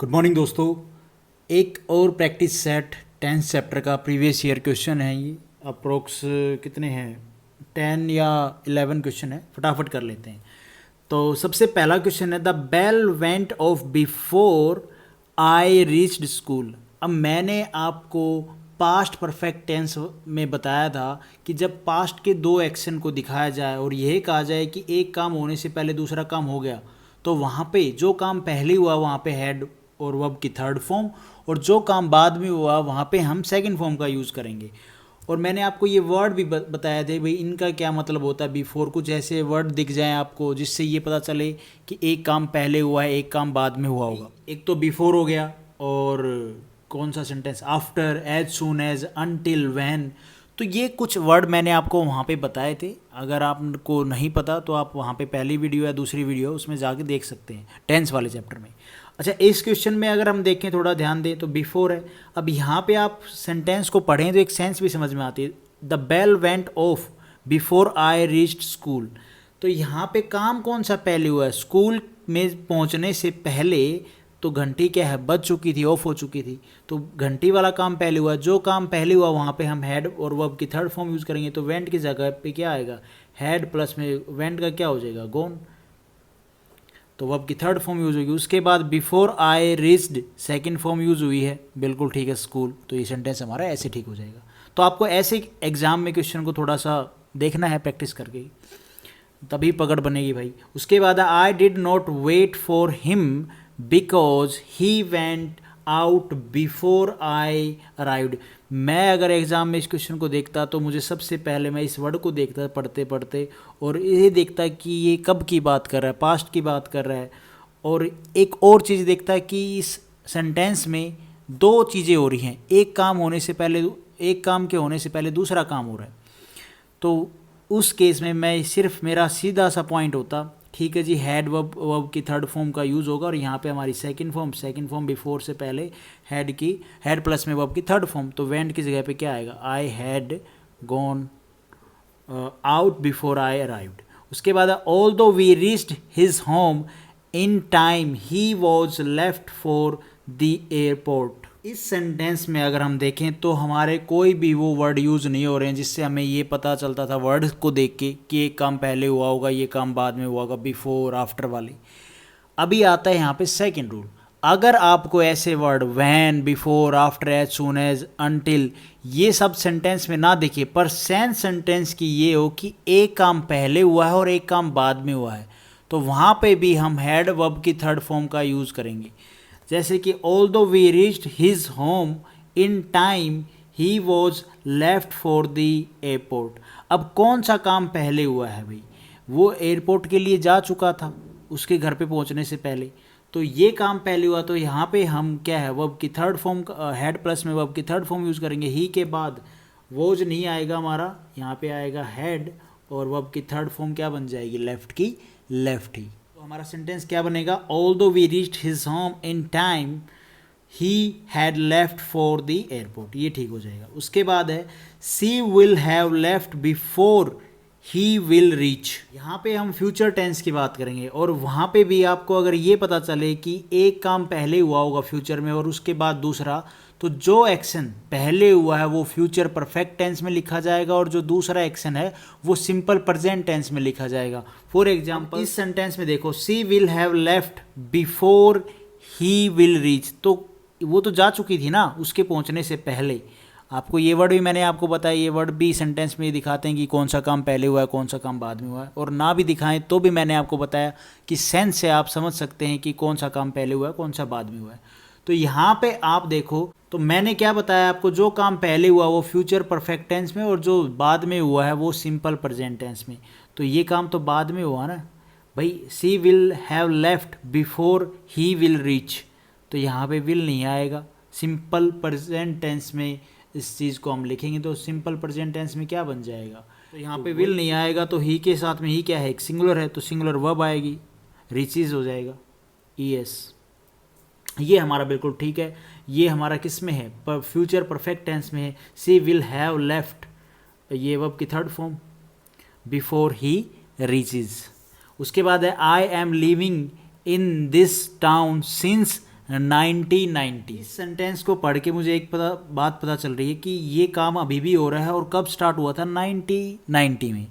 Good morning दोस्तों। एक और प्रैक्टिस सेट 10th चैप्टर का प्रीवियस ईयर क्वेश्चन है। ये अप्रोक्स कितने हैं 10 या 11 क्वेश्चन है, फटाफट कर लेते हैं। तो सबसे पहला क्वेश्चन है the bell went off before I reached school. अब मैंने आपको पास्ट परफेक्ट टेंस में बताया था कि जब पास्ट के दो एक्शन को दिखाया जाए और यह कहा जाए कि एक काम होने से पहले दूसरा काम हो गया, तो वहाँ पे जो काम पहले हुआ वहाँ पे हैड और वर्ब की थर्ड फॉर्म, और जो काम बाद में हुआ वहाँ पे हम सेकंड फॉर्म का यूज़ करेंगे। और मैंने आपको ये वर्ड भी बताया थे भाई इनका क्या मतलब होता है। बिफोर कुछ ऐसे वर्ड दिख जाएं आपको जिससे ये पता चले कि एक काम पहले हुआ है एक काम बाद में हुआ होगा। एक तो बिफोर हो गया, और कौन सा sentence after, as soon as, until, when. तो ये कुछ वर्ड मैंने आपको वहाँ पे बताए थे। अगर आपको नहीं पता तो आप वहाँ पे पहली वीडियो या दूसरी वीडियो उसमें जाके देख सकते हैं टेंस वाले चैप्टर में। अच्छा, इस क्वेश्चन में अगर हम देखें, थोड़ा ध्यान दें, तो बिफोर है। अब यहाँ पे आप सेंटेंस को पढ़ें तो एक सेंस भी समझ में आती है। The bell went off before I reached school. तो यहाँ पे काम कौन सा पहले हुआ है? स्कूल में पहुँचने से पहले तो घंटी क्या है, बज चुकी थी, ऑफ हो चुकी थी। तो घंटी वाला काम पहले हुआ। जो काम पहले हुआ वहाँ पे हम हैड और वर्ब की थर्ड फॉर्म यूज़ करेंगे। तो वेंट की जगह पे क्या आएगा? हैड प्लस में वेंट का क्या हो जाएगा? गोन। तो वर्ब की थर्ड फॉर्म यूज़ होगी। उसके बाद before I reached second form use हुई है, बिल्कुल ठीक है, स्कूल। तो ये सेंटेंस हमारा ऐसे ठीक हो जाएगा। तो आपको ऐसे एग्जाम में क्वेश्चन को थोड़ा सा देखना है, प्रैक्टिस करके, तभी पकड़ बनेगी भाई। उसके बाद I did not wait for him because he went out before I arrived. मैं अगर एग्ज़ाम में इस क्वेश्चन को देखता तो मुझे सबसे पहले मैं इस वर्ड को देखता पढ़ते पढ़ते, और ये देखता कि ये कब की बात कर रहा है, पास्ट की बात कर रहा है। और एक और चीज़ देखता कि इस सेंटेंस में दो चीज़ें हो रही हैं, एक काम होने से पहले, एक काम के होने से पहले दूसरा काम हो रहा है। तो उस केस में मैं सिर्फ, मेरा सीधा सा पॉइंट होता, ठीक है जी, हैड वर्ब की थर्ड फॉर्म का यूज़ होगा, और यहाँ पे हमारी सेकंड फॉर्म बिफोर से पहले हैड प्लस में वर्ब की थर्ड फॉर्म। तो वेंट की जगह पे क्या आएगा? I had gone out before I arrived. उसके बाद although we reached his home in time he was left for the airport. इस सेंटेंस में अगर हम देखें तो हमारे कोई भी वो वर्ड यूज़ नहीं हो रहे हैं जिससे हमें ये पता चलता था वर्ड को देख के कि एक काम पहले हुआ होगा, ये काम बाद में हुआ होगा, बिफोर आफ्टर वाले। अभी आता है यहाँ पे सेकंड रूल। अगर आपको ऐसे word when, before, after, as soon as, until, ये सब सेंटेंस में ना दिखे, पर सेंटेंस की ये हो कि एक काम पहले हुआ है और एक काम बाद में हुआ है, तो वहाँ पे भी हम हैड वर्ब की थर्ड फॉर्म का यूज़ करेंगे। जैसे कि although we reached his home in time he was left for the airport. अब कौन सा काम पहले हुआ है भाई? वो एयरपोर्ट के लिए जा चुका था उसके घर पे पहुंचने से पहले, तो ये काम पहले हुआ। तो यहाँ पे हम क्या है, वर्ब की थर्ड फॉर्म, हैड प्लस में वर्ब की थर्ड फॉर्म यूज़ करेंगे। ही के बाद वॉज नहीं आएगा हमारा, यहाँ पे आएगा हैड, और वर्ब की थर्ड फॉर्म क्या बन जाएगी? लेफ्ट की लेफ्ट ही। हमारा सेंटेंस क्या बनेगा? Although we reached his home in time he had left for the airport. ये ठीक हो जाएगा। उसके बाद है she will have left before he will reach. यहाँ पे हम फ्यूचर टेंस की बात करेंगे, और वहाँ पे भी आपको अगर ये पता चले कि एक काम पहले हुआ होगा फ्यूचर में और उसके बाद दूसरा, तो जो एक्शन पहले हुआ है वो फ्यूचर परफेक्ट टेंस में लिखा जाएगा, और जो दूसरा एक्शन है वो सिंपल प्रेजेंट टेंस में लिखा जाएगा। फॉर एग्जाम्पल इस सेंटेंस में देखो, she will have left before he will reach, तो वो तो जा चुकी थी ना उसके पहुंचने से पहले। आपको ये वर्ड भी मैंने आपको बताया, ये वर्ड भी सेंटेंस में दिखाते हैं कि कौन सा काम पहले हुआ है कौन सा काम बाद में हुआ है, और ना भी दिखाएं तो भी मैंने आपको बताया कि सेंस से आप समझ सकते हैं कि कौन सा काम पहले हुआ है कौन सा बाद में हुआ है। तो यहाँ पे आप देखो, तो मैंने क्या बताया आपको, जो काम पहले हुआ वो फ्यूचर परफेक्ट टेंस में, और जो बाद में हुआ है वो सिंपल प्रेजेंट टेंस में। तो ये काम तो बाद में हुआ ना भाई, she will have left before he will reach, तो यहाँ पे विल नहीं आएगा। सिंपल प्रेजेंट टेंस में इस चीज़ को हम लिखेंगे तो सिंपल प्रेजेंट टेंस में क्या बन जाएगा? तो यहाँ पे विल नहीं आएगा, तो ही के साथ में ही क्या है, एक सिंगुलर है, तो सिंगुलर वर्ब आएगी, रीचेज हो जाएगा, ईएस। ये हमारा बिल्कुल ठीक है। ये हमारा किस में है? पर फ्यूचर परफेक्ट टेंस में है। सी विल हैव लेफ्ट, ये वर्ब की third form, before he reaches. उसके बाद है आई am living in this town since 1990। इस सेंटेंस को पढ़ के मुझे एक बात पता चल रही है कि ये काम अभी भी हो रहा है और कब स्टार्ट हुआ था, 1990 में।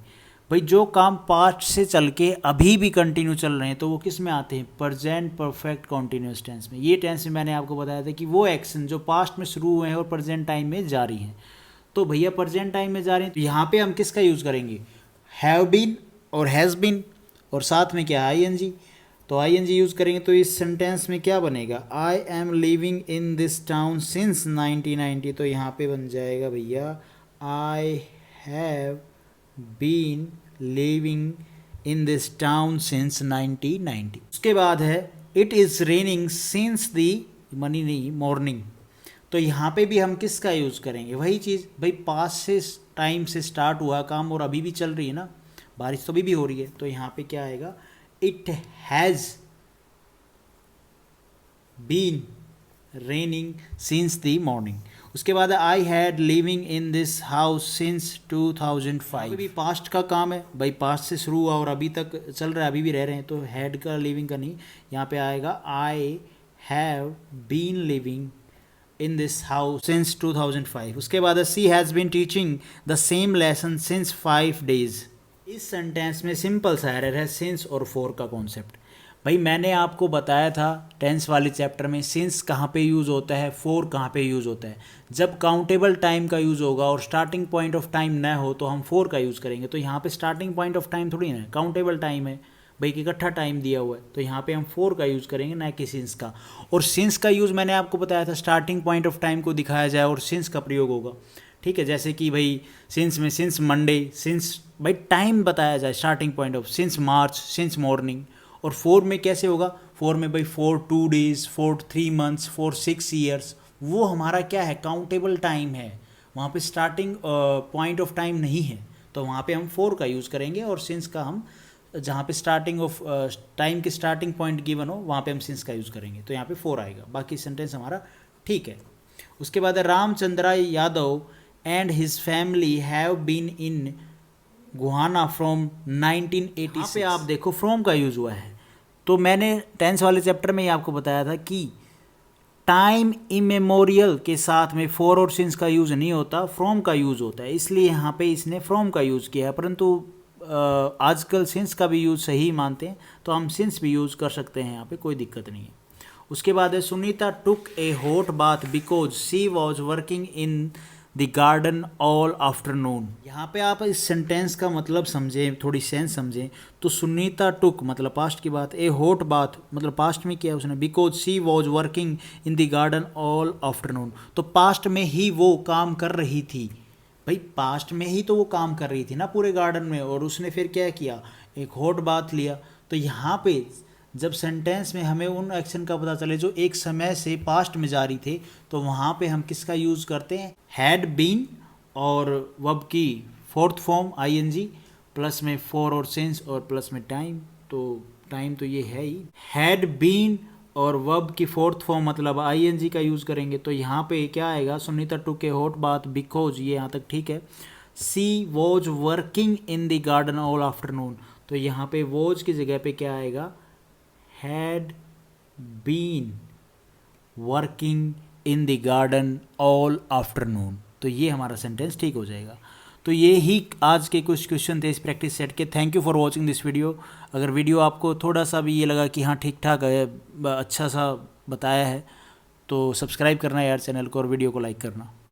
भाई जो काम पास्ट से चल के अभी भी कंटिन्यू चल रहे हैं तो वो किस में आते हैं, प्रेजेंट परफेक्ट कॉन्टिन्यूस टेंस में। ये टेंस में मैंने आपको बताया था कि वो एक्शन जो पास्ट में शुरू हुए हैं और प्रेजेंट टाइम में जारी हैं। तो भैया प्रेजेंट टाइम में जा रहे हैं तो यहाँ पे हम किसका यूज़ करेंगे, हैव बीन और हैज़ बीन, और साथ में क्या, ING। तो ING यूज़ करेंगे तो इस सेंटेंस में क्या बनेगा, I am living in this town since 1990। तो यहाँ पे बन जाएगा भैया I have been living in this town since 1990। उसके बाद है it is raining since the money नहीं मॉर्निंग। तो यहाँ पे भी हम किसका यूज़ करेंगे, वही चीज़ भाई पास्ट से टाइम से स्टार्ट हुआ काम और अभी भी चल रही है ना, बारिश तो अभी भी हो रही है। तो यहाँ पे क्या आएगा, it has been raining since the morning. उसके बाद I had living in this house since 2005। भी पास्ट का काम है भाई, पास्ट से शुरू हुआ और अभी तक चल रहा है, अभी भी रह रहे हैं, तो हैड का लिविंग का नहीं, यहाँ पे आएगा I have been living in this house since 2005। उसके बाद she has been teaching the same lesson since 5 days। इस सेंटेंस में सिंपल सा एरर है सिंस और फॉर का कॉन्सेप्ट। भाई मैंने आपको बताया था टेंस वाले चैप्टर में सिंस कहाँ पे यूज़ होता है, फोर कहाँ पे यूज़ होता है। जब काउंटेबल टाइम का यूज़ होगा और स्टार्टिंग पॉइंट ऑफ टाइम न हो तो हम फोर का यूज़ करेंगे। तो यहाँ पे स्टार्टिंग पॉइंट ऑफ टाइम थोड़ी ना, काउंटेबल टाइम है भाई, कि इकट्ठा टाइम दिया हुआ है, तो यहाँ पे हम फोर का यूज़ करेंगे ना कि सिंस का। और सिंस का यूज़ मैंने आपको बताया था स्टार्टिंग पॉइंट ऑफ टाइम को दिखाया जाए और सिंस का प्रयोग होगा, ठीक है। जैसे कि भाई सिंस में सिंस मंडे, सिंस भाई टाइम बताया जाए starting point of, since March, since morning. और फोर में कैसे होगा, फोर में भाई for 2 days, for 3 months, for 6 years। वो हमारा क्या है, काउंटेबल टाइम है, वहाँ पे स्टार्टिंग पॉइंट ऑफ टाइम नहीं है, तो वहाँ पे हम फोर का यूज़ करेंगे। और सिंस का हम जहाँ पे स्टार्टिंग ऑफ टाइम के स्टार्टिंग पॉइंट गिवन हो वहाँ पे हम सिंस का यूज़ करेंगे, तो यहाँ पे फोर आएगा। बाकी सेंटेंस हमारा ठीक है। उसके बाद Ramchandra Yadav and his family have been in Guhana from 1986। यहाँ पे आप देखो फ्रॉम का यूज़ हुआ है। तो मैंने टेंस वाले चैप्टर में ही आपको बताया था कि टाइम इमेमोरियल के साथ में फॉर और सिंस का यूज़ नहीं होता, फ्रॉम का यूज़ होता है, इसलिए यहाँ पे इसने फ्रॉम का यूज़ किया है। परंतु आजकल सिंस का भी यूज़ सही मानते हैं, तो हम सिंस भी यूज़ कर सकते हैं, यहाँ पे कोई दिक्कत नहीं है। उसके बाद है Sunita took a hot bath because she was working in the garden all afternoon. यहाँ पे आप इस सेंटेंस का मतलब समझें, थोड़ी सेंस समझें। तो सुनीता टुक मतलब पास्ट की बात, ए हॉट बाथ मतलब पास्ट में किया उसने, because she was working in the garden all afternoon. तो पास्ट में ही वो काम कर रही थी भाई, पास्ट में ही तो वो काम कर रही थी ना पूरे गार्डन में, और उसने फिर क्या किया, एक हॉट बाथ लिया। तो यहाँ पे जब सेंटेंस में हमें उन एक्शन का पता चले जो एक समय से पास्ट में जारी थे, तो वहाँ पे हम किसका यूज़ करते हैं, हैड बीन और वर्ब की फोर्थ फॉर्म ING, प्लस में फॉर और सिंस और प्लस में टाइम। तो टाइम तो ये है ही, हैड बीन और वर्ब की फोर्थ फॉर्म मतलब ING का यूज़ करेंगे। तो यहाँ पे क्या आएगा, Sunita took hot bath because, ये यहाँ तक ठीक है। She was working in the garden all afternoon, तो यहाँ पे वॉज की जगह पे क्या आएगा, had been working in the garden all afternoon. तो ये हमारा सेंटेंस ठीक हो जाएगा। तो ये ही आज के कुछ क्वेश्चन थे इस प्रैक्टिस सेट के। Thank you for watching this video. अगर वीडियो आपको थोड़ा सा भी ये लगा कि हाँ ठीक ठाक है, अच्छा सा बताया है, तो सब्सक्राइब करना यार चैनल को और वीडियो को लाइक करना।